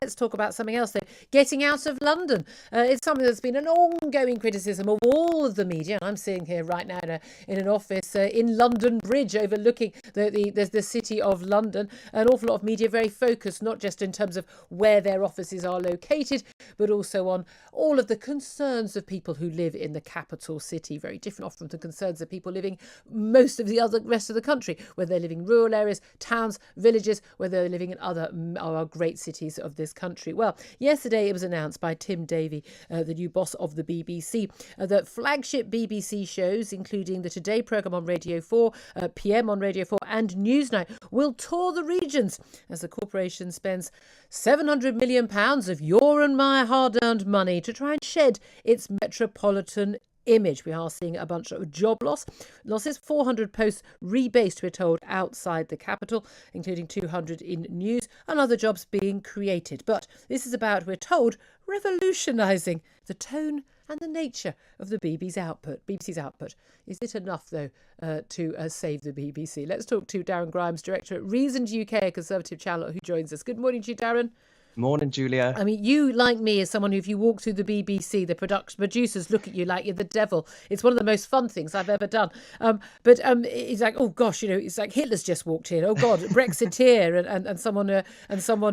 let's talk about something else, though. Getting out of London. It's something that's been an ongoing criticism of all of the media. And I'm sitting here right now in an office in London Bridge overlooking the city of London. An awful lot of media very focused, not just in terms of where their offices are located, but also on all of the concerns of people who live in the capital city. Very different often from the concerns of people living most of the other rest of the country, whether they're living in rural areas, towns, villages, whether they're living in other our great cities of this country. Well, yesterday it was announced by Tim Davie, the new boss of the BBC, that flagship BBC shows, including the Today programme on Radio 4, PM on Radio 4 and Newsnight, will tour the regions as the corporation spends £700 million of your and my hard-earned money to try and shed its metropolitan image. We are seeing a bunch of job losses, 400 posts rebased, we're told, outside the capital, including 200 in news, and other jobs being created. But this is about, we're told, revolutionising the tone and the nature of the BBC's output. Is it enough, though, to save the BBC? Let's talk to Darren Grimes, director at Reasoned UK, a Conservative channel, who joins us. Good morning to you, Darren. Morning, Julia. I mean, you, like me, as someone who, if you walk through the BBC, the producers look at you like you're the devil. It's one of the most fun things I've ever done. But it's like, oh gosh, it's like Hitler's just walked in. Oh God, Brexiteer and someone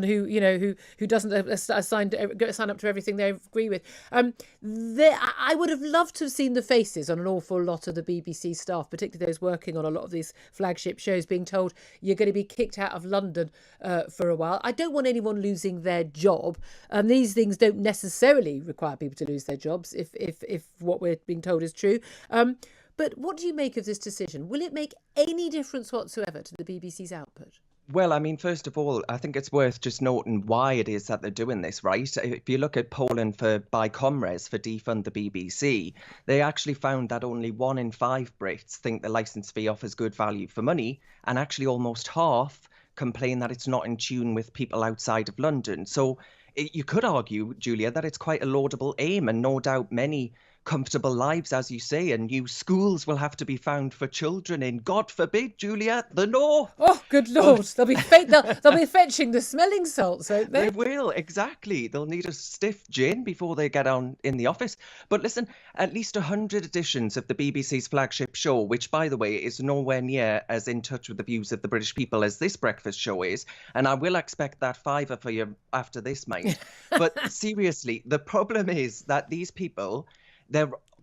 who doesn't sign up to everything they agree with. I would have loved to have seen the faces on an awful lot of the BBC staff, particularly those working on a lot of these flagship shows, being told you're going to be kicked out of London for a while. I don't want anyone losing their job. These things don't necessarily require people to lose their jobs if what we're being told is true. But what do you make of this decision? Will it make any difference whatsoever to the BBC's output? Well, I mean, first of all, I think it's worth just noting why it is that they're doing this, right? If you look at polling by Comres for Defund the BBC, they actually found that only 1 in 5 Brits think the licence fee offers good value for money, and actually almost half complain that it's not in tune with people outside of London. So you could argue, Julia, that it's quite a laudable aim, and no doubt many comfortable lives, as you say, and new schools will have to be found for children in, God forbid, Julia, the north. Oh, good Lord. They'll be fetching the smelling salts, won't they? They will, exactly. They'll need a stiff gin before they get on in the office. But listen, at least 100 editions of the BBC's flagship show, which, by the way, is nowhere near as in touch with the views of the British people as this breakfast show is, and I will expect that fiver for you after this, mate. But seriously, the problem is that these people,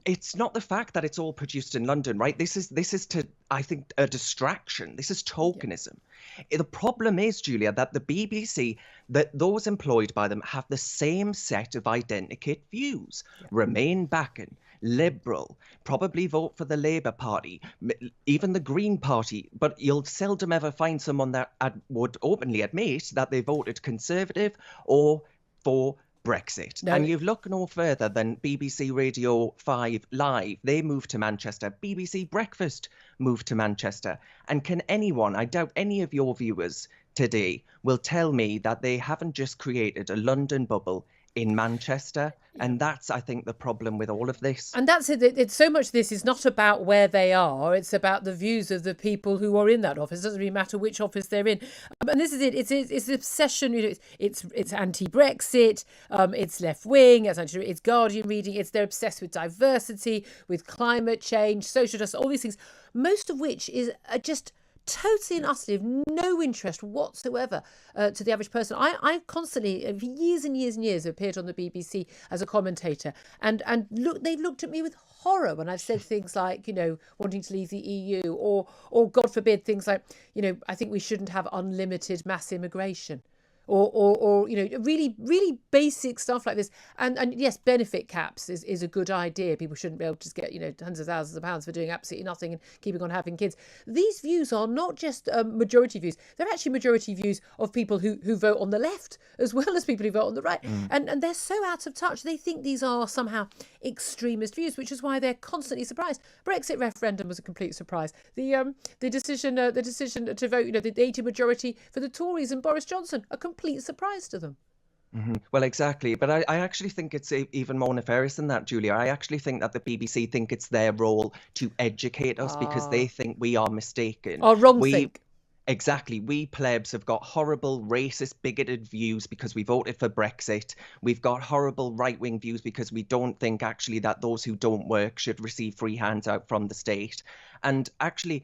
it's not the fact that it's all produced in London, right? This is I think, a distraction. This is tokenism. Yeah. The problem is, Julia, that the BBC, that those employed by them have the same set of identikit views. Yeah. Remain backing, liberal, probably vote for the Labour Party, even the Green Party, but you'll seldom ever find someone that would openly admit that they voted Conservative or for Brexit. No. And you've looked no further than BBC Radio 5 Live. They moved to Manchester. BBC Breakfast moved to Manchester. And can anyone, I doubt any of your viewers today, will tell me that they haven't just created a London bubble in Manchester. And that's, I think, the problem with all of this. And that's it. It's so much this is not about where they are. It's about the views of the people who are in that office. It doesn't really matter which office they're in. And this is it. It's obsession. It's anti-Brexit. It's left-wing. It's Guardian reading. They're obsessed with diversity, with climate change, social justice, all these things, most of which are just totally and utterly of no interest whatsoever to the average person. I constantly, for years and years and years, appeared on the BBC as a commentator, and they've looked at me with horror when I've said things like, wanting to leave the EU, or God forbid, things like, I think we shouldn't have unlimited mass immigration. Or really, really basic stuff like this. And yes, benefit caps is a good idea. People shouldn't be able to just get, tens of thousands of pounds for doing absolutely nothing and keeping on having kids. These views are not just majority views. They're actually majority views of people who vote on the left as well as people who vote on the right. Mm. And they're so out of touch. They think these are somehow extremist views, which is why they're constantly surprised. Brexit referendum was a complete surprise. The decision to vote, the 80 majority for the Tories and Boris Johnson, a complete surprise to them. Mm-hmm. Well, exactly. But I actually think it's even more nefarious than that, Julia. I actually think that the BBC think it's their role to educate us because they think we are mistaken. Or wrong think. Exactly. We plebs have got horrible, racist, bigoted views because we voted for Brexit. We've got horrible right-wing views because we don't think actually that those who don't work should receive free handout from the state. And actually,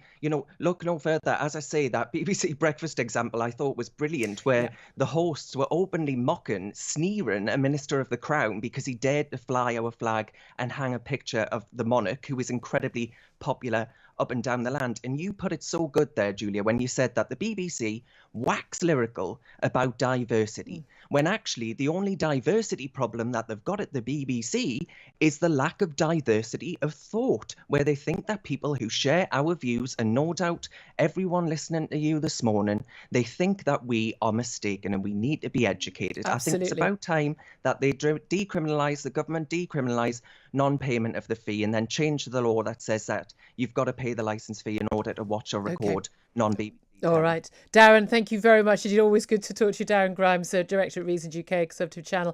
look no further. As I say, that BBC Breakfast example I thought was brilliant, where Yeah. the hosts were openly mocking, sneering a Minister of the Crown because he dared to fly our flag and hang a picture of the monarch, who is incredibly popular up and down the land. And you put it so good there, Julia, when you said that the BBC wax lyrical about diversity, when actually the only diversity problem that they've got at the BBC is the lack of diversity of thought, where they think that people who share our views, and no doubt everyone listening to you this morning, they think that we are mistaken and we need to be educated. I think it's Absolutely. about time that they decriminalise, the government decriminalise non-payment of the fee, and then change the law that says that you've got to pay the licence fee in order to watch or record non-BBC. All right. Darren, thank you very much. It's always good to talk to you. Darren Grimes, Director at Reasons UK, Conservative Channel.